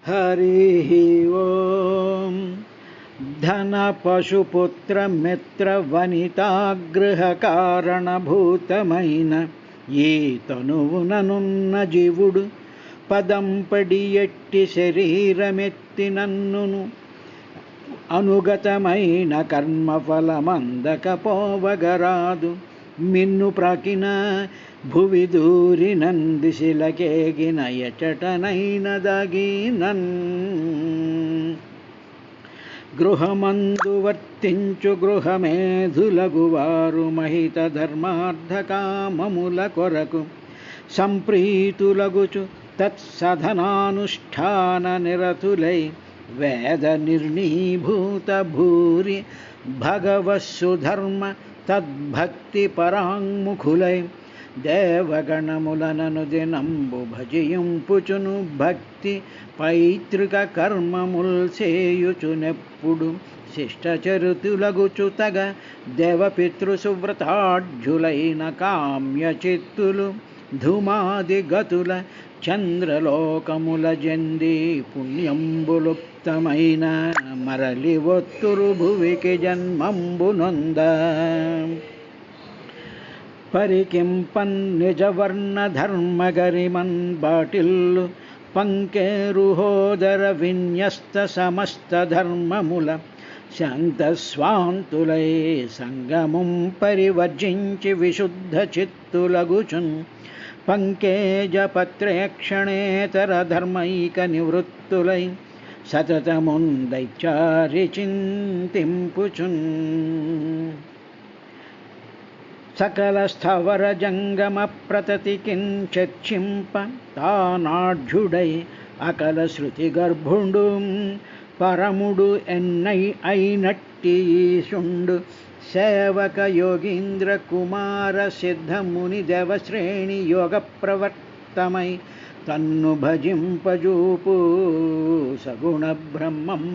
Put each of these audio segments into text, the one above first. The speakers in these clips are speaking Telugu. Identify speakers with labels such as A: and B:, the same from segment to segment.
A: हरिः ओं धन पशुपुत्र मित्र వనితాగృహకారణభూతమైన ఈ తనువుననున్న జీవుడు పదంపడి ఎట్టి శరీరమెత్తి నన్నును అనుగతమైన కర్మఫలమందకపోవగరాదు మిన్ను ప్రాకిన భువి దూరి నందిశిలకేగిన ఎచటనైన దాగినన్ గృహమందు వర్తించు గృహమేధులగువారు మహిత ధర్మార్థకామముల కొరకు సంప్రీతులగుచు తత్సధనానుష్ఠాన నిరతులై వేద నిర్ణీభూత భూరి భగవస్సుధర్మ తద్భక్తి పరాంగుఖులై దేవగణములనను దినంబు భజింపుచును భక్తి పైతృక కర్మముల్ చేయుచునెప్పుడు శిష్టచరుతులగుచు తగ దేవపితృసువ్రతాఢ్యులైన కామ్యచిత్తులు ధూమాది గతుల చంద్రలోకముల జంది పుణ్యంబులుప్తమైన మరలి ఒత్తురు భువికి జన్మంబునొంద పరికింపన్ నిజవర్ణ ధర్మగరిమన్ బాటిల్లు పంకేరుహోదర విన్యస్త సమస్త ధర్మముల శాంతస్వాంతులై సంగమం పరివర్జించి విశుద్ధ చిత్తులగుచున్ పంకేజపత్రేక్షణేతర ధర్మైక నివృత్తులై సతతముందైచారి చింతింపుచున్ సకల స్థవర జంగమ ప్రతతి కించర్చింప తానాఢ్యుడై అకల శృతి గర్భుండు పరముడు ఎన్నై అయినట్టి ఈశుండు సేవక యోగీంద్ర కుమార సిద్ధముని దేవశ్రేణి యోగ ప్రవర్తమై తన్ను భజింపజూపు సగుణ బ్రహ్మంబులీలాగతిన్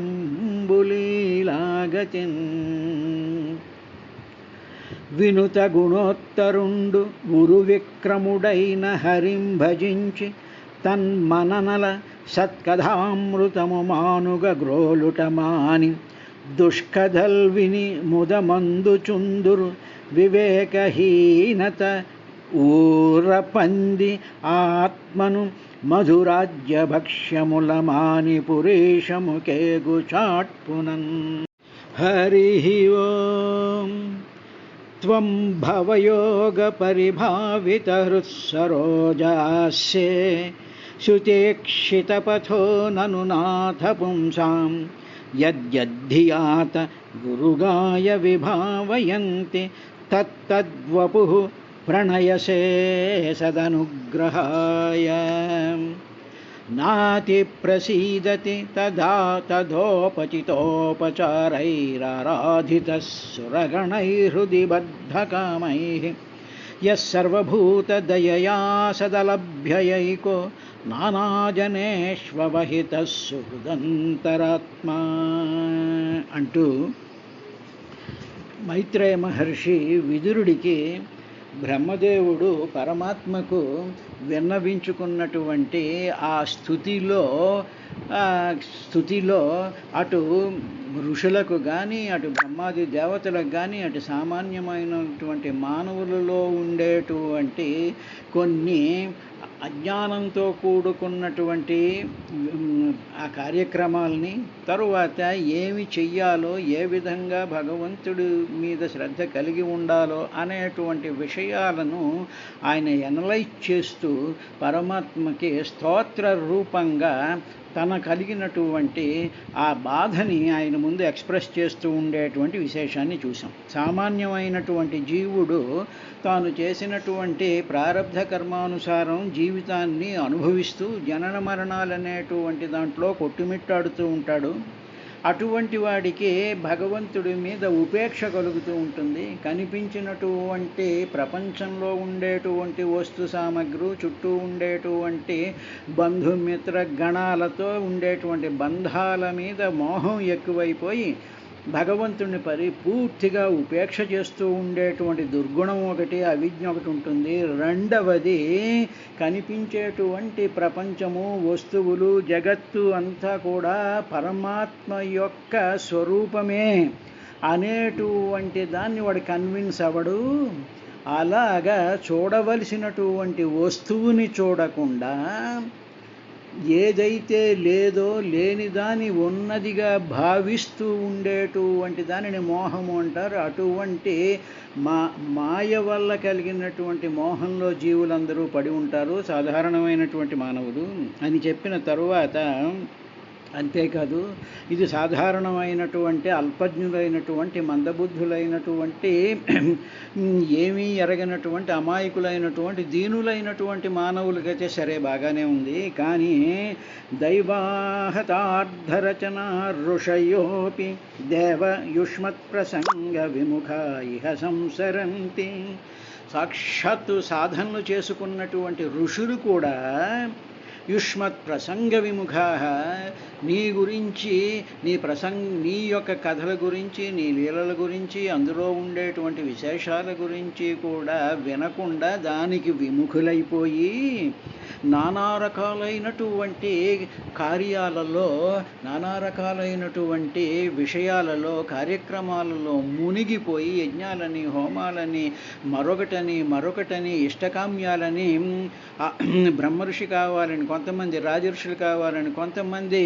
A: వినుత గుణోత్తరుండు గురు విక్రముడైన హరిం భజించి తన్మననల సత్కథామృతము మానుగ గ్రోలుటమాని దుష్కథల్ విని ముదమందుచుందురు వివేకహీనత ఊరపంది ఆత్మను మధురాజ్య భక్ష్యముల మాని పురేశముకేగు చాట్పునన్ హరి ఓం త్వం భవయోగ పరిభావిత హృత్సరోజాస్యే శుతేక్షితపథో నను నాథ పుంసాం యద్యద్ధియాత గురుగాయ విభావయంతి తత్తద్వపుః ప్రణయసే సదనుగ్రహాయ నాతి ప్రసీదతి తదా తదోపచితోపచారైరారాధితః సురగణైర్హృది బద్ధకామైః యః సర్వభూతదయయా సదలభ్యయైకో నానాజనేష్వవహితః సుహృదంతరాత్మా అంటూ మైత్రేయ మహర్షి విదురుడికి బ్రహ్మదేవుడు పరమాత్మకు విన్నవించుకున్నటువంటి ఆ స్థుతిలో అటు ఋషులకు కానీ అటు బ్రహ్మాది దేవతలకు కానీ అటు సామాన్యమైనటువంటి మానవులలో ఉండేటువంటి కొన్ని అజ్ఞానంతో కూడుకున్నటువంటి ఆ కార్యక్రమాలని తరువాత ఏమి చెయ్యాలో ఏ విధంగా భగవంతుడి మీద శ్రద్ధ కలిగి ఉండాలో అనేటువంటి విషయాలను ఆయన ఎనలైజ్ చేస్తూ పరమాత్మకి స్తోత్ర రూపంగా తన కలిగినటువంటి ఆ బాధని ఆయన ముందు ఎక్స్ప్రెస్ చేస్తూ ఉండేటువంటి విశేషాన్ని చూసాం. సామాన్యమైనటువంటి జీవుడు తాను చేసినటువంటి ప్రారబ్ధ కర్మానుసారం జీవితాన్ని అనుభవిస్తూ జనన మరణాలనేటువంటి దాంట్లో కొట్టుమిట్టాడుతూ ఉంటాడు. అటువంటి వాడికి భగవంతుడి మీద ఉపేక్ష కలుగుతూ ఉంటుంది. కనిపించినటువంటి ప్రపంచంలో ఉండేటువంటి వస్తు సామగ్రి, చుట్టూ ఉండేటువంటి బంధుమిత్ర గణాలతో ఉండేటువంటి బంధాల మీద మోహం ఎక్కువైపోయి భగవంతుడిని పూర్తిగా ఉపేక్ష చేస్తూ ఉండేటువంటి దుర్గుణం ఒకటి, అవిజ్ఞ ఒకటి ఉంటుంది. రెండవది కనిపించేటువంటి ప్రపంచము, వస్తువులు, జగత్తు అంతా కూడా పరమాత్మ యొక్క స్వరూపమే అనేటువంటి దాన్ని వాడు కన్విన్స్ అవ్వడు. అలాగా చూడవలసినటువంటి వస్తువుని చూడకుండా ఏదైతే లేదో లేని దాని ఉన్నదిగా భావిస్తూ ఉండేటువంటి దానిని మోహము అంటారు. అటువంటి మాయ వల్ల కలిగినటువంటి మోహంలో జీవులందరూ పడి ఉంటారు, సాధారణమైనటువంటి మానవులు అని చెప్పిన తరువాత, అంతేకాదు ఇది సాధారణమైనటువంటి అల్పజ్ఞులైనటువంటి మందబుద్ధులైనటువంటి ఏమీ ఎరగనటువంటి అమాయకులైనటువంటి దీనులైనటువంటి మానవులకైతే సరే బాగానే ఉంది. కానీ దైవాహతార్ధరచనా ఋషయోపి దేవ యుష్మత్ ప్రసంగ విముఖ ఇహ సంసరంతి. సాక్షాత్తు సాధనలు చేసుకున్నటువంటి ఋషులు కూడా యుష్మత్ ప్రసంగ విముఖా, నీ గురించి నీ యొక్క కథల గురించి, నీ లీలల గురించి, అందులో ఉండేటువంటి విశేషాల గురించి కూడా వినకుండా దానికి విముఖులైపోయి నానా రకాలైనటువంటి కార్యాలలో, నానా రకాలైనటువంటి విషయాలలో, కార్యక్రమాలలో మునిగిపోయి యజ్ఞాలని, హోమాలని, మరొకటని ఇష్టకామ్యాలని, బ్రహ్మఋషి కావాలని కొంతమంది, రాజర్షులు కావాలని కొంతమంది,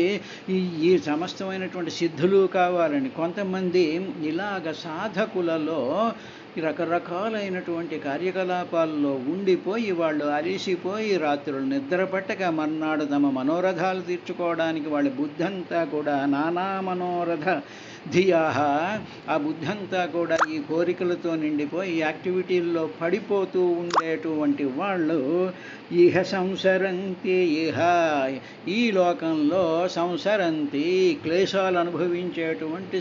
A: ఈ సమస్తమైనటువంటి సిద్ధులు కావాలని కొంతమంది, ఇలాగ సాధకులలో రకరకాలైనటువంటి కార్యకలాపాల్లో ఉండిపోయి వాళ్ళు అలిసిపోయి రాత్రులు నిద్రపట్టక మర్నాడు తమ మనోరథాలు తీర్చుకోవడానికి వాళ్ళ బుద్ధంతా కూడా నానా మనోరథ ధియాహ, ఆ బుద్ధంతా కూడా ఈ కోరికలతో నిండిపోయి యాక్టివిటీల్లో పడిపోతూ ఉండేటువంటి వాళ్ళు ఇహ సంసరంతి, ఈ లోకంలో సంసరంతి, క్లేశాలు అనుభవించేటువంటి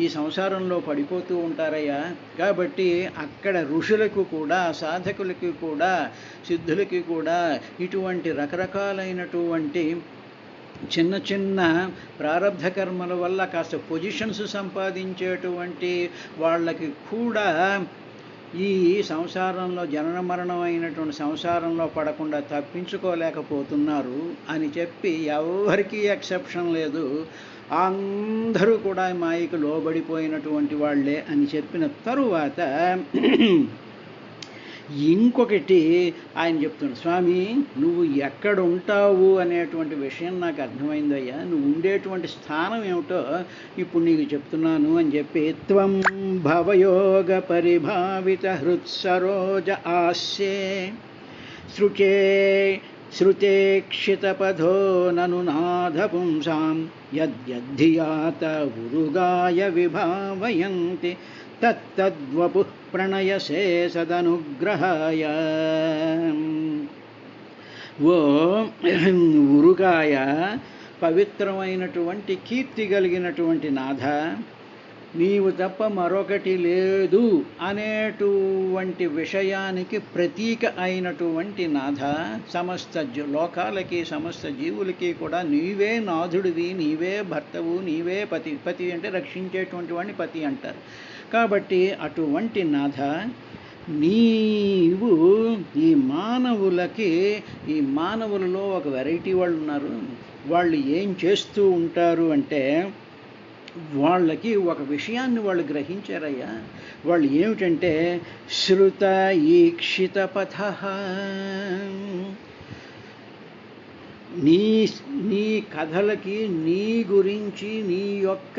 A: ఈ సంసారంలో పడిపోతూ ఉంటారయ్యా. కాబట్టి అక్కడ ఋషులకు కూడా, సాధకులకి కూడా, సిద్ధులకి కూడా ఇటువంటి రకరకాలైనటువంటి చిన్న చిన్న ప్రారబ్ధ కర్మల వల్ల కాస్త పొజిషన్స్ సంపాదించేటువంటి వాళ్ళకి కూడా ఈ సంసారంలో జనన మరణం అయినటువంటి సంసారంలో పడకుండా తప్పించుకోలేకపోతున్నారు అని చెప్పి ఎవరికీ ఎక్సెప్షన్ లేదు, అందరూ కూడా మాయకు లోబడిపోయినటువంటి వాళ్ళే అని చెప్పిన తరువాత ఇంకొకటి ఆయన చెప్తున్నాడు, స్వామి నువ్వు ఎక్కడ ఉంటావు అనేటువంటి విషయం నాకు అర్థమైందయ్యా, నువ్వు ఉండేటువంటి స్థానం ఏమిటో ఇప్పుడు నీకు చెప్తున్నాను అని చెప్పి, త్వం భవయోగ పరిభావిత హృత్సరోజ ఆస్యే శ్రుతేక్షితపథో నను నాథ పుంసాం యద్యద్ధియాత ఉరుగాయ విభావయంతి తత్తద్వపుః ప్రణయసే సదనుగ్రహాయ. ఓ ఉరుగాయ, పవిత్రమైనటువంటి కీర్తి కలిగినటువంటి నాథ, నీవు తప్ప మరొకటి లేదు అనేటువంటి విషయానికి ప్రతీక అయినటువంటి నాథ, సమస్త లోకాలకి, సమస్త జీవులకి కూడా నీవే నాథుడివి, నీవే భర్తవు, నీవే పతి. పతి అంటే రక్షించేటువంటి వాడిని పతి అంటారు. కాబట్టి అటువంటి నాథ, నీవు ఈ మానవులలో ఒక వెరైటీ వాళ్ళు ఉన్నారు. వాళ్ళు ఏం చేస్తూ ఉంటారు అంటే, వాళ్ళకి ఒక విషయాన్ని వాళ్ళు గ్రహించారయ్యా. వాళ్ళు ఏమిటంటే శ్రుత ఈక్షిత పథ, నీ కథలకి, నీ గురించి, నీ యొక్క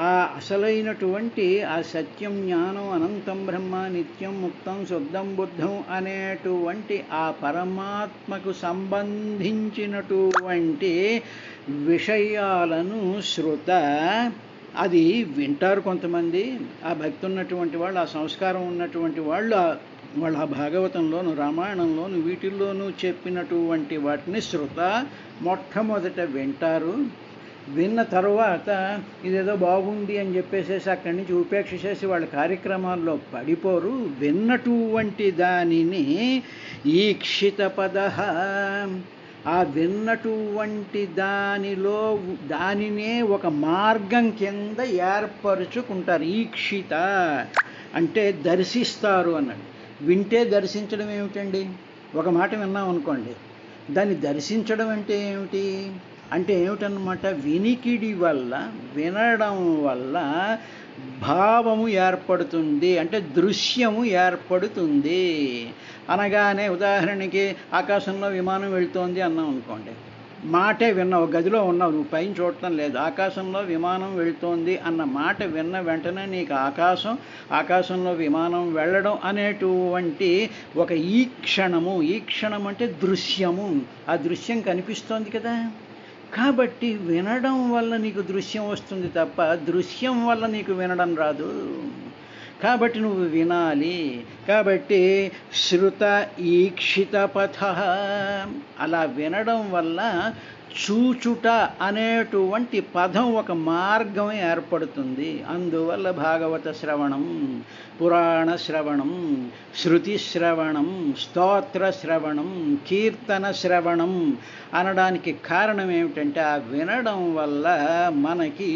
A: ఆ అసలైనటువంటి ఆ సత్యం, జ్ఞానం, అనంతం బ్రహ్మ, నిత్యం, ముక్తం, శుద్ధం, బుద్ధం అనేటువంటి ఆ పరమాత్మకు సంబంధించినటువంటి విషయాలను శృత, అది వింటారు కొంతమంది. ఆ భక్తి ఉన్నటువంటి వాళ్ళు, ఆ సంస్కారం ఉన్నటువంటి వాళ్ళు, వాళ్ళ భాగవతంలోను, రామాయణంలోను, వీటిల్లోనూ చెప్పినటువంటి వాటిని శృత మొట్టమొదట వింటారు. విన్న తర్వాత ఇదేదో బాగుంది అని చెప్పేసి అక్కడి నుంచి ఉపేక్ష చేసి వాళ్ళ కార్యక్రమాల్లో పడిపోరు. విన్నటువంటి దానిని ఈక్షిత పద, ఆ విన్నటువంటి దానినే ఒక మార్గం కింద ఏర్పరుచుకుంటారు. ఈక్షిత అంటే దర్శిస్తారు అన్నాడు. వింటే దర్శించడం ఏమిటండి? ఒక మాట విన్నాం అనుకోండి, దాన్ని దర్శించడం అంటే ఏమిటి? అంటే ఏమిటన్నమాట, వినికిడి వల్ల, వినడం వల్ల భావము ఏర్పడుతుంది, అంటే దృశ్యము ఏర్పడుతుంది. అనగానే ఉదాహరణకి ఆకాశంలో విమానం వెళుతోంది అన్నాం అనుకోండి, మాటే విన్నావు, గదిలో ఉన్నావు, నువ్వు పైన చూడటం లేదు, ఆకాశంలో విమానం వెళుతోంది అన్న మాట విన్న వెంటనే నీకు ఆకాశంలో విమానం వెళ్ళడం అనేటువంటి ఒక ఈక్షణం అంటే దృశ్యము, ఆ దృశ్యం కనిపిస్తోంది కదా. కాబట్టి వినడం వల్ల నీకు దృశ్యం వస్తుంది తప్ప దృశ్యం వల్ల నీకు వినడం రాదు. కాబట్టి నువ్వు వినాలి. కాబట్టి శృత ఈక్షిత పథ, అలా వినడం వల్ల చూచుట అనేటువంటి పదం ఒక మార్గం ఏర్పడుతుంది. అందువల్ల భాగవత శ్రవణం, పురాణ శ్రవణం, శృతి శ్రవణం, స్తోత్ర శ్రవణం, కీర్తన శ్రవణం అనడానికి కారణం ఏమిటంటే ఆ వినడం వల్ల మనకి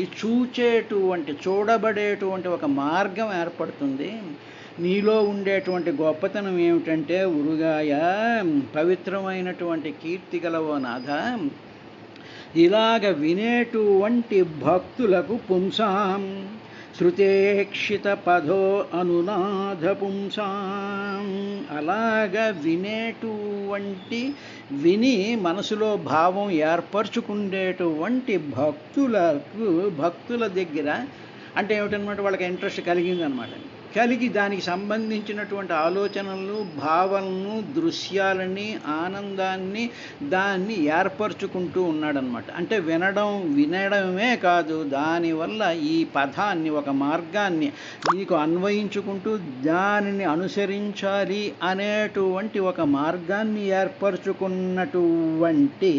A: చూడబడేటువంటి ఒక మార్గం ఏర్పడుతుంది. నీలో ఉండేటువంటి గొప్పతనం ఏమిటంటే, ఉరుగాయ పవిత్రమైనటువంటి కీర్తి గలవో నాథ, ఇలాగ వినేటువంటి భక్తులకు పుంసాం శృతేక్షిత పదో అనునాథ పుంసాం, అలాగ విని మనసులో భావం ఏర్పరచుకునేటువంటి భక్తుల దగ్గర అంటే ఏమిటనమాట, వాళ్ళకి ఇంట్రెస్ట్ కలిగిందనమాట. కలిగి దానికి సంబంధించినటువంటి ఆలోచనలను, భావనలను, దృశ్యాలని, ఆనందాన్ని దాన్ని ఏర్పరచుకుంటూ ఉన్నాడనమాట. అంటే వినడమే కాదు, దానివల్ల ఈ పదాన్ని, ఒక మార్గాన్ని నీకు అన్వయించుకుంటూ దానిని అనుసరించాలి అనేటువంటి ఒక మార్గాన్ని ఏర్పరచుకున్నటువంటి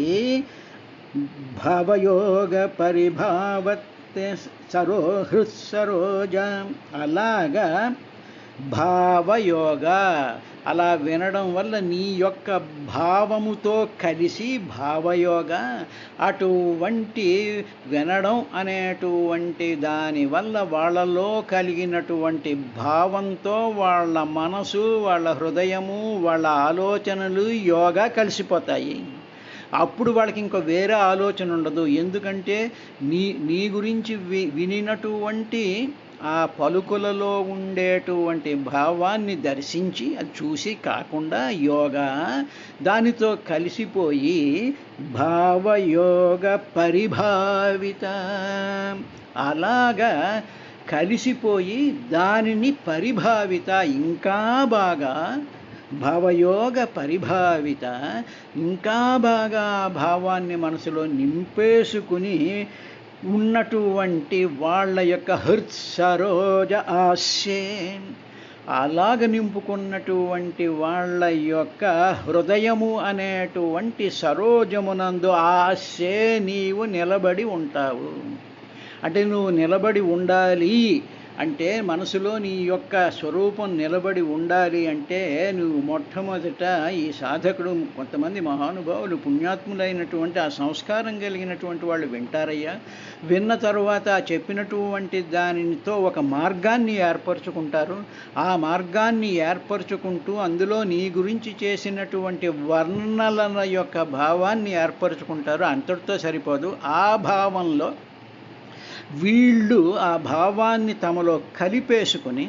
A: భవయోగ పరిభావత్ హృత్సరోజ, అలాగా భావయోగ, అలా వినడం వల్ల నీ యొక్క భావముతో కలిసి భావయోగ, అటువంటి వినడం అనేటువంటి దానివల్ల వాళ్ళలో కలిగినటువంటి భావంతో వాళ్ళ మనసు, వాళ్ళ హృదయము, వాళ్ళ ఆలోచనలు యోగా కలిసిపోతాయి. అప్పుడు వాళ్ళకి ఇంకో వేరే ఆలోచన ఉండదు. ఎందుకంటే నీ గురించి వినినటువంటి ఆ పలుకులలో ఉండేటువంటి భావాన్ని దర్శించి, అది చూసి కాకుండా యోగా దానితో కలిసిపోయి భావయోగ పరిభావిత, అలాగా కలిసిపోయి దానిని పరిభావిత, ఇంకా బాగా భావయోగ పరిభావిత, ఇంకా బాగా భావాన్ని మనసులో నింపేసుకుని ఉన్నటువంటి వాళ్ళ యొక్క హృత్సరోజ ఆస్యే, అలాగ నింపుకున్నటువంటి వాళ్ళ యొక్క హృదయము అనేటువంటి సరోజమునందు ఆస్యే నీవు నిలబడి ఉంటావు. అంటే నువ్వు నిలబడి ఉండాలి అంటే, మనసులో నీ యొక్క స్వరూపం నిలబడి ఉండాలి అంటే, నువ్వు మొట్టమొదట ఈ సాధకుడు, కొంతమంది మహానుభావులు పుణ్యాత్ములైనటువంటి ఆ సంస్కారం కలిగినటువంటి వాళ్ళు వింటారయ్యా. విన్న తరువాత చెప్పినటువంటి దానితో ఒక మార్గాన్ని ఏర్పరచుకుంటారు. ఆ మార్గాన్ని ఏర్పరచుకుంటూ అందులో నీ గురించి చేసినటువంటి వర్ణనల యొక్క భావాన్ని ఏర్పరచుకుంటారు. అంతటితో సరిపోదు, ఆ భావంలో వీళ్ళు ఆ భావాన్ని తమలో కలిపేసుకుని,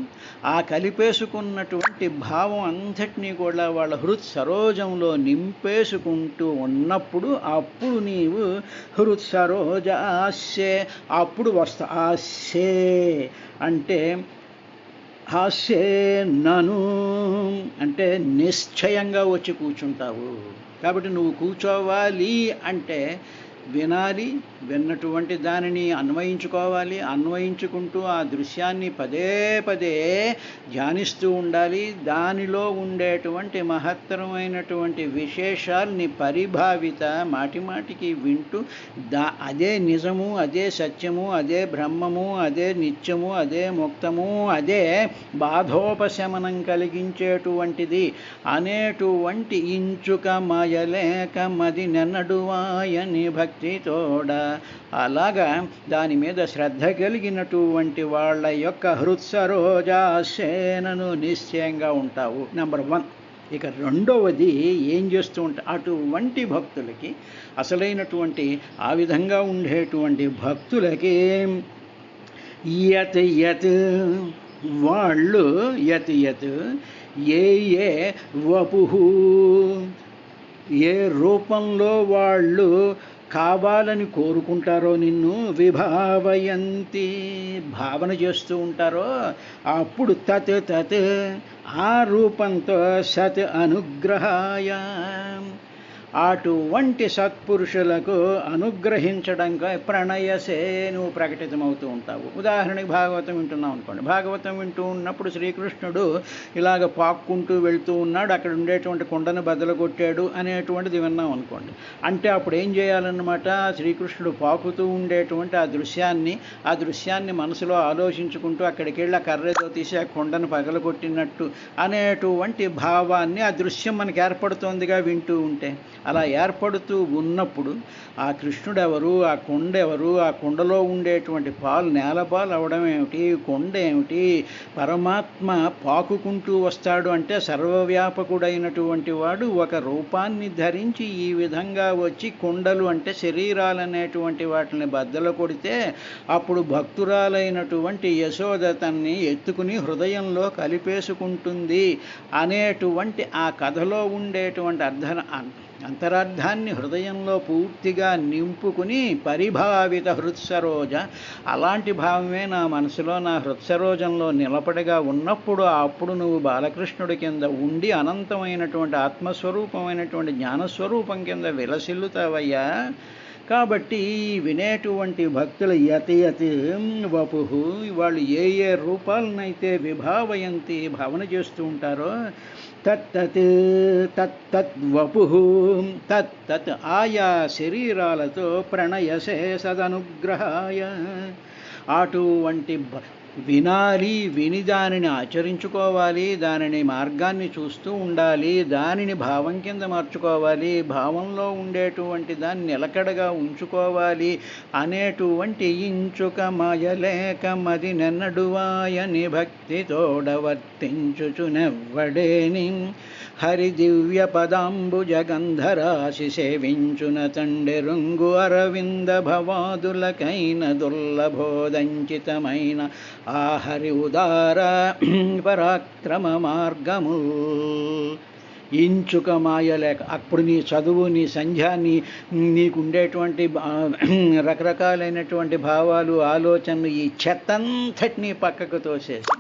A: ఆ కలిపేసుకున్నటువంటి భావం అంతటినీ కూడా వాళ్ళ హృత్ సరోజంలో నింపేసుకుంటూ ఉన్నప్పుడు, అప్పుడు నీవు హృత్ సరోజ ఆస్యే, అప్పుడు వస్తా. ఆస్యే అంటే హాస్యే నను అంటే నిశ్చయంగా వచ్చి కూర్చుంటావు. కాబట్టి నువ్వు కూర్చోవాలి అంటే వినాలి, విన్నటువంటి దానిని అన్వయించుకోవాలి, అన్వయించుకుంటూ ఆ దృశ్యాన్ని పదే పదే ధ్యానిస్తూ ఉండాలి. దానిలో ఉండేటువంటి మహత్తరమైనటువంటి విశేషాల్ని పరిభావిత మాటిమాటికి వింటూ అదే నిజము, అదే సత్యము, అదే బ్రహ్మము, అదే నిత్యము, అదే ముక్తము, అదే బాధోపశమనం కలిగించేటువంటిది అనేటువంటి ఇంచుక మాయలేక మది నెన్నడువాయని భక్తితోడ. అలాగా దాని మీద శ్రద్ధ కలిగినటువంటి వాళ్ళ యొక్క హృత్సరోజాసేనను నిశ్చయంగా ఉంటావు. నెంబర్ 1. ఇక రెండవది ఏం చేస్తూ ఉంటా, అటువంటి భక్తులకి, అసలైనటువంటి ఆ విధంగా ఉండేటువంటి భక్తులకి యత్ యత్ వాళ్ళు యత్ యత్ ఏ ఏ వపుహు ఏ రూపంలో వాళ్ళు కావాలని కోరుకుంటారో, నిన్ను విభావయంతి భావన చేస్తూ ఉంటారో, అప్పుడు తత్ తత్ ఆ రూపంతో సత్ అనుగ్రహాయ అటువంటి సత్పురుషులకు అనుగ్రహించడంగా ప్రణయసే నువ్వు ప్రకటితమవుతూ ఉంటావు. ఉదాహరణకి భాగవతం వింటున్నావు అనుకోండి. భాగవతం వింటూ ఉన్నప్పుడు శ్రీకృష్ణుడు ఇలాగ పాక్కుంటూ వెళ్తూ ఉన్నాడు, అక్కడ ఉండేటువంటి కొండను బద్దలు కొట్టాడు అనేటువంటిది విన్నాం అనుకోండి. అంటే అప్పుడు ఏం చేయాలన్నమాట, శ్రీకృష్ణుడు పాకుతూ ఉండేటువంటి ఆ దృశ్యాన్ని మనసులో ఆలోచించుకుంటూ అక్కడికి వెళ్ళి ఆ కర్రేదో తీసి ఆ కొండను పగలగొట్టినట్టు అనేటువంటి భావాన్ని ఆ దృశ్యం మనకు ఏర్పడుతోందిగా వింటూ ఉంటే. అలా ఏర్పడుతూ ఉన్నప్పుడు ఆ కృష్ణుడు ఎవరు, ఆ కొండ ఎవరు, ఆ కొండలో ఉండేటువంటి పాలు నేలపాలు అవడం ఏమిటి, కొండ ఏమిటి, పరమాత్మ పాకుకుంటూ వస్తాడు అంటే సర్వవ్యాపకుడైనటువంటి వాడు ఒక రూపాన్ని ధరించి ఈ విధంగా వచ్చి కొండలు అంటే శరీరాలనేటువంటి వాటిని బద్దలు కొడితే అప్పుడు భక్తురాలైనటువంటి యశోద తన్ని ఎత్తుకుని హృదయంలో కలిపేసుకుంటుంది అనేటువంటి ఆ కథలో ఉండేటువంటి అంతరార్థాన్ని హృదయంలో పూర్తిగా నింపుకుని పరిభావిత హృత్సరోజ, అలాంటి భావమే నా మనసులో నా హృత్సరోజంలో నిలబడిగా ఉన్నప్పుడు అప్పుడు నువ్వు బాలకృష్ణుడి కింద ఉండి అనంతమైనటువంటి ఆత్మస్వరూపమైనటువంటి జ్ఞానస్వరూపం కింద విలసిల్లుతావయ్యా. కాబట్టి వినేటువంటి భక్తులు యతి యతి వపుహు వాళ్ళు ఏ ఏ రూపాలనైతే విభావయంతి భావన చేస్తూ ఉంటారో తత్తత్ తత్తద్వపుహు తత్తత్ ఆయా శరీరాలతో ప్రణయసే సదనుగ్రహాయ అటువంటి వినాలి, విని దానిని ఆచరించుకోవాలి, దానిని మార్గాన్ని చూస్తూ ఉండాలి, దానిని భావం కింద మార్చుకోవాలి, భావంలో ఉండేటువంటి దాన్ని నిలకడగా ఉంచుకోవాలి అనేటువంటి ఇంచుక మాయలేక మది నెన్నడువాయని భక్తితోడ వర్తించుచునెవ్వడేని హరి దివ్య పదాంబుజ గంధరాశి సేవించున తండెరుంగు అరవింద భవాదులకైన దుర్లభోదంచితమైన ఆ హరి ఉదార పరాక్రమ మార్గము. ఇంచుక మాయలేక అప్పుడు నీ చదువు, నీ సంధ్య, నీకుండేటువంటి రకరకాలైనటువంటి భావాలు, ఆలోచనలు, ఈ చెత్తంతటినీ పక్కకు తోసేసి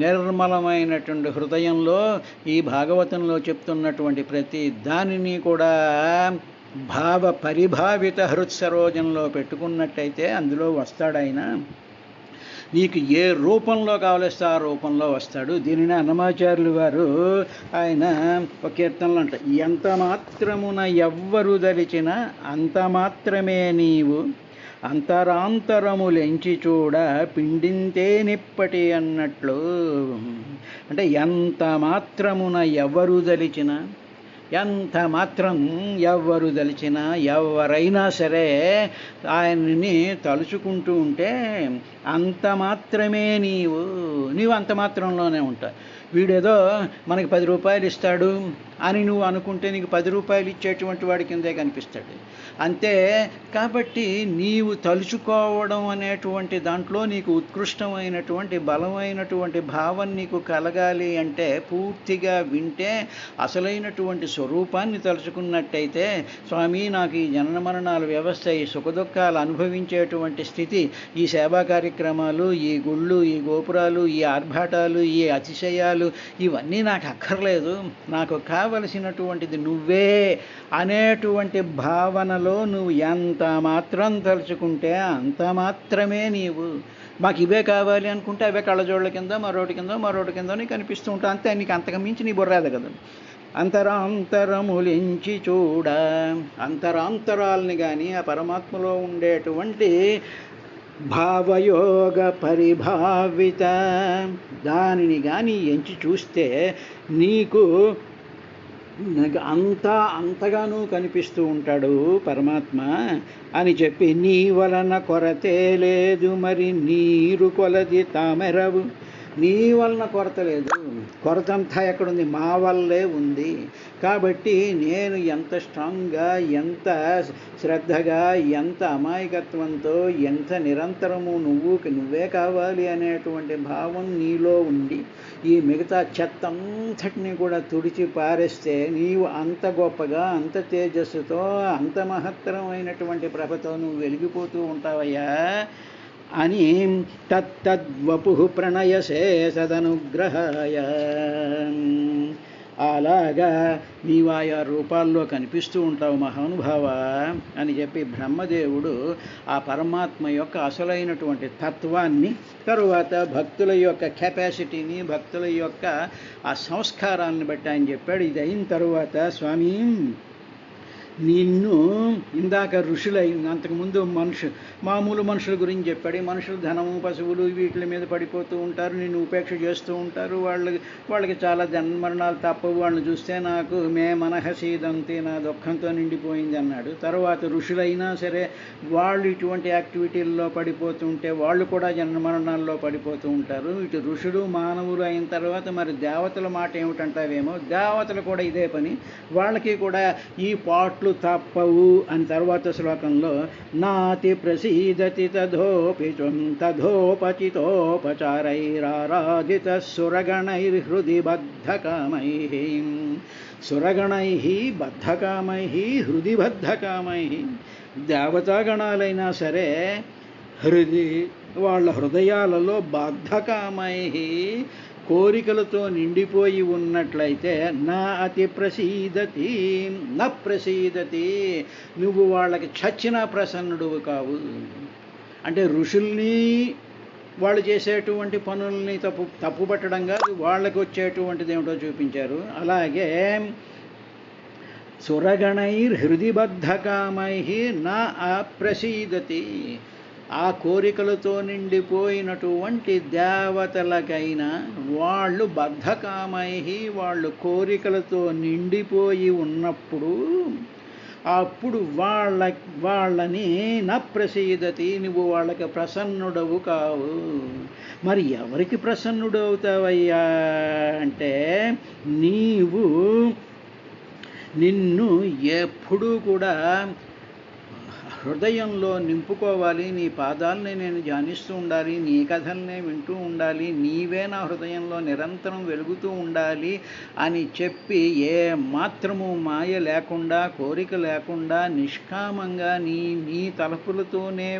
A: నిర్మలమైనటువంటి హృదయంలో ఈ భాగవతంలో చెప్తున్నటువంటి ప్రతి దానిని కూడా భావ పరిభావిత హృత్సరోజంలో పెట్టుకున్నట్టయితే అందులో వస్తాడాయన. నీకు ఏ రూపంలో కావలిస్తే ఆ రూపంలో వస్తాడు. దీనిని అన్నమాచార్యులు వారు ఆయన ఒక కీర్తనలు అంట, ఎంత మాత్రమున ఎవ్వరు దలిచినా అంత మాత్రమే నీవు అంతరాంతరములెంచి చూడ పిండింతే నిప్పటి అన్నట్లు. అంటే ఎంత మాత్రమున ఎవరు దలిచినా, ఎంత మాత్రం ఎవ్వరు దలిచినా, ఎవరైనా సరే ఆయన్ని తలుచుకుంటూ ఉంటే అంత మాత్రమే నీవు అంత మాత్రంలోనే ఉంటావు. వీడేదో మనకి 10 రూపాయలు ఇస్తాడు అని నువ్వు అనుకుంటే నీకు 10 రూపాయలు ఇచ్చేటువంటి వాడి కిందే కనిపిస్తాడు అంతే. కాబట్టి నీవు తలుచుకోవడం అనేటువంటి దాంట్లో నీకు ఉత్కృష్టమైనటువంటి బలమైనటువంటి భావం నీకు కలగాలి అంటే పూర్తిగా వింటే అసలైనటువంటి స్వరూపాన్ని తలుచుకున్నట్టయితే, స్వామి నాకు ఈ జనన మరణాల వ్యవస్థ, ఈ సుఖదుఖాలు అనుభవించేటువంటి స్థితి, ఈ సేవా కార్యక్రమాలు, ఈ గుళ్ళు, ఈ గోపురాలు, ఈ ఆర్భాటాలు, ఈ అతిశయాలు, పూజలు ఇవన్నీ నాకు అక్కర్లేదు, నాకు కావలసినటువంటిది నువ్వే అనేటువంటి భావనలో నువ్వు ఎంత మాత్రం తలుచుకుంటే అంత మాత్రమే నీవు. మాకు ఇవే కావాలి అనుకుంటే అవే కళ్ళజోళ్ళ కింద మరోటి కింద నీకు కనిపిస్తూ ఉంటా, అంతే. నీకు అంతకు మించి నీ బుర్రాదు కదా. అంతరాంతరములించి చూడ, అంతరాంతరాలని కానీ ఆ పరమాత్మలో ఉండేటువంటి భావయోగ పరిభావిత దానిని కానీ ఎంచి చూస్తే నీకు అంతగానూ కనిపిస్తూ ఉంటాడు పరమాత్మ అని చెప్పి, నీ వలన కొరతే లేదు మరి నీరు కొలది తామెరవు. నీ వలన కొరత లేదు, కొరతంతా ఎక్కడుంది? మా వల్లే ఉంది. కాబట్టి నేను ఎంత స్ట్రాంగ్గా, ఎంత శ్రద్ధగా, ఎంత అమాయకత్వంతో, ఎంత నిరంతరము నువ్వే కావాలి అనేటువంటి భావం నీలో ఉండి ఈ మిగతా చెత్తంతటిని కూడా తుడిచి పారేస్తే నీవు అంత గొప్పగా, అంత తేజస్సుతో, అంత మహత్తరమైనటువంటి ప్రభతో నువ్వు వెలిగిపోతూ ఉంటావయ్యా అని తత్తద్వపు ప్రణయసే సదనుగ్రహాయ. అలాగా నీవు ఆయా రూపాల్లో కనిపిస్తూ ఉంటావు మహానుభావ అని చెప్పి బ్రహ్మదేవుడు ఆ పరమాత్మ యొక్క అసలైనటువంటి తత్వాన్ని, తరువాత భక్తుల యొక్క కెపాసిటీని, భక్తుల యొక్క ఆ సంస్కారాన్ని బట్టి ఆయన చెప్పాడు. ఇది అయిన తరువాత, స్వామి నిన్ను ఇందాక ఋషులై, అంతకుముందు మామూలు మనుషుల గురించి చెప్పాడు. మనుషులు ధనము, పశువులు వీటి మీద పడిపోతూ ఉంటారు, నిన్ను ఉపేక్ష చేస్తూ ఉంటారు, వాళ్ళకి చాలా జన్మరణాలు తప్పవు, వాళ్ళని చూస్తే నాకు మే మనహసీదంతి, నా దుఃఖంతో నిండిపోయింది అన్నాడు. తర్వాత ఋషులైనా సరే వాళ్ళు ఇటువంటి యాక్టివిటీల్లో పడిపోతుంటే వాళ్ళు కూడా జన్మరణాల్లో పడిపోతూ ఉంటారు. ఇటు ఋషులు మానవులు అయిన తర్వాత మరి దేవతల మాట ఏమిటంటావేమో, దేవతలు కూడా ఇదే పని, వాళ్ళకి కూడా ఈ పాటలు తప్పవు అని తర్వాత శ్లోకంలో, నాతి ప్రసీదతి తథోపి త్వం తథోపచితోపచారైరారాధిత సురగణైర్హృది బద్ధకామైః. సురగణైః బద్ధకామైః హృది బద్ధకామైః. దేవతాగణాలైనా సరే వాళ్ళ హృదయాలలో బద్ధకామైః కోరికలతో నిండిపోయి ఉన్నట్లయితే, నా అతి ప్రసీదతి ప్రసీదతి, నువ్వు వాళ్ళకి చచ్చినా ప్రసన్నుడువు కావు. అంటే ఋషుల్ని వాళ్ళు చేసేటువంటి పనుల్ని తప్పుపట్టడం కాదు, వాళ్ళకి వచ్చేటువంటిది ఏమిటో చూపించారు. అలాగే సురగణైర్హృది బద్ధకామైః నా అప్రసీదతి, ఆ కోరికలతో నిండిపోయినటువంటి దేవతలకైనా వాళ్ళు బద్ధకామైః, వాళ్ళు కోరికలతో నిండిపోయి ఉన్నప్పుడు అప్పుడు వాళ్ళని ప్రసీదతి, నువ్వు వాళ్ళకి ప్రసన్నుడవు కావు. మరి ఎవరికి ప్రసన్నుడు అవుతావయ్యా అంటే, నిన్ను ఎప్పుడూ కూడా హృదయంలో నింపుకోవాలి, నీ పాదాలని నేను ధ్యానిస్తూ ఉండాలి, నీ కథల్నే వింటూ ఉండాలి, నీవే నా హృదయంలో నిరంతరం వెలుగుతూ ఉండాలి అని చెప్పి ఏ మాత్రము మాయ లేకుండా, కోరిక లేకుండా, నిష్కామంగా నీ తలపులతోనే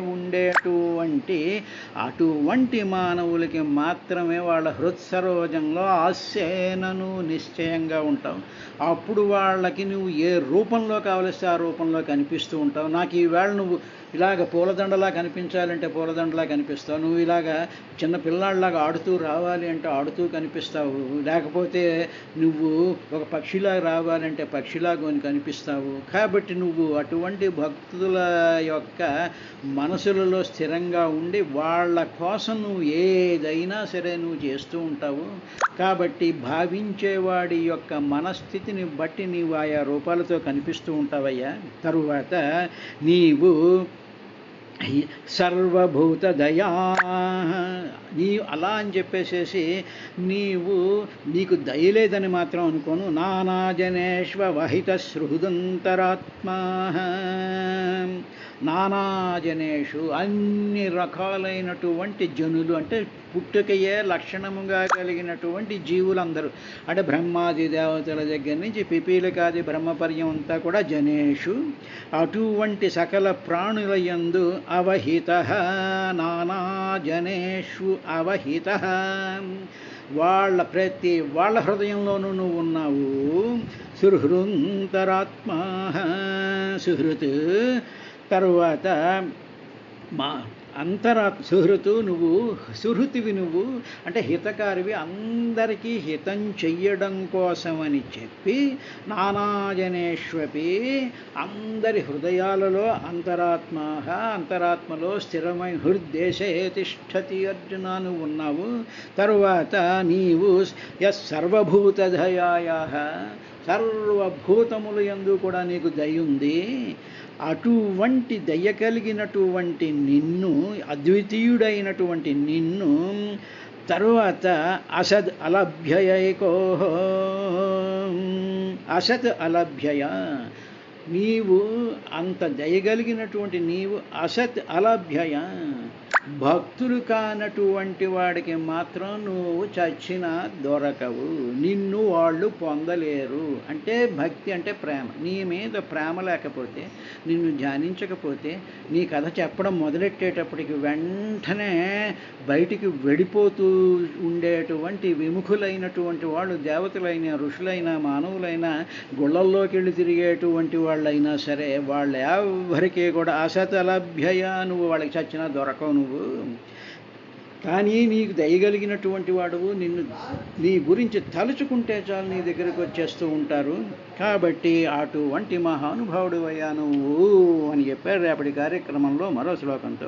A: అటువంటి మానవులకి మాత్రమే వాళ్ళ హృత్సరోజంలో ఆస్యేనను నిశ్చయంగా ఉంటావు. అప్పుడు వాళ్ళకి నువ్వు ఏ రూపంలో కావలిస్తే ఆ రూపంలో కనిపిస్తూ ఉంటావు. నాకు ఈవేళ నువ్వు ఇలాగ పూలదండలా కనిపించాలంటే పూలదండలా కనిపిస్తావు, నువ్వు ఇలాగా చిన్న పిల్లాడిలాగా ఆడుతూ రావాలి అంటే ఆడుతూ కనిపిస్తావు, లేకపోతే నువ్వు ఒక పక్షిలా రావాలంటే పక్షిలాగోని కనిపిస్తావు. కాబట్టి నువ్వు అటువంటి భక్తుల యొక్క మనసులలో స్థిరంగా ఉండి వాళ్ళ కోసం నువ్వు ఏదైనా సరే నువ్వు చేస్తూ ఉంటావు. కాబట్టి భావించేవాడి యొక్క మనస్థితిని బట్టి నీవు ఆయా రూపాలతో కనిపిస్తూ ఉంటావయ్యా. తరువాత నీవు సర్వభూత దయా, అలా అని చెప్పేసేసి నీకు దయలేదని మాత్రం అనుకోను. నానాజనేష్వహిత సృహృదంతరాత్మా, నానాజనేషు అన్ని రకాలైనటువంటి జనులు అంటే పుట్టుకయే లక్షణముగా కలిగినటువంటి జీవులందరూ, అంటే బ్రహ్మాది దేవతల దగ్గర నుంచి పిపీలకాది బ్రహ్మపర్యం అంతా కూడా జనేషు. అటువంటి సకల ప్రాణుల యందు అవహిత, నానాజనేషు అవహిత, ప్రతి వాళ్ళ హృదయంలోనూ నువ్వు ఉన్నావు. సుహృంతరాత్మా సుహృత్, తరువాత మా అంతరాత్మ సుహృతు, నువ్వు సుహృతివి, నువ్వు అంటే హితకారివి, అందరికీ హితం చెయ్యడం కోసమని చెప్పి నానాజనేష్వపి, అందరి హృదయాలలో అంతరాత్మలో స్థిరమై హృద్దేశే తిష్టతి అర్జున నువ్వు ఉన్నావు. తరువాత నీవు సర్వభూతదయాయ, సర్వభూతములు యందు కూడా నీకు దయుంది. అటువంటి దయ కలిగినటువంటి నిన్ను, అద్వితీయుడైనటువంటి నిన్ను, తరువాత అసద్ అలభ్యయైకో, అసత్ అలభ్యయ, నీవు అంత దయగలిగినటువంటి నీవు అసత్ అలభ్యయ, భక్తులు కానటువంటి వాడికి మాత్రం నువ్వు చచ్చినా దొరకవు, నిన్ను వాళ్ళు పొందలేరు. అంటే భక్తి అంటే ప్రేమ. నీ మీద ప్రేమ లేకపోతే, నిన్ను ధ్యానించకపోతే, నీ కథ చెప్పడం మొదలెట్టేటప్పటికి వెంటనే బయటికి వెళ్ళిపోతూ ఉండేటువంటి విముఖులైనటువంటి వాళ్ళు, దేవతలైన, ఋషులైన, మానవులైన, గుళ్ళల్లోకి వెళ్ళి తిరిగేటువంటి వాళ్ళైనా సరే, వాళ్ళు ఎవరికీ కూడా అసతలభ్యయ, నువ్వు వాళ్ళకి చచ్చినా దొరకవు నువ్వు. కానీ నీకు దయగలిగినటువంటి వాడువు, నీ గురించి తలుచుకుంటే చాలు నీ దగ్గరికి వచ్చేస్తూ ఉంటారు. కాబట్టి అటువంటి మహానుభావుడు అయ్యా నువ్వు అని చెప్పారు రేపటి కార్యక్రమంలో మరో శ్లోకంతో.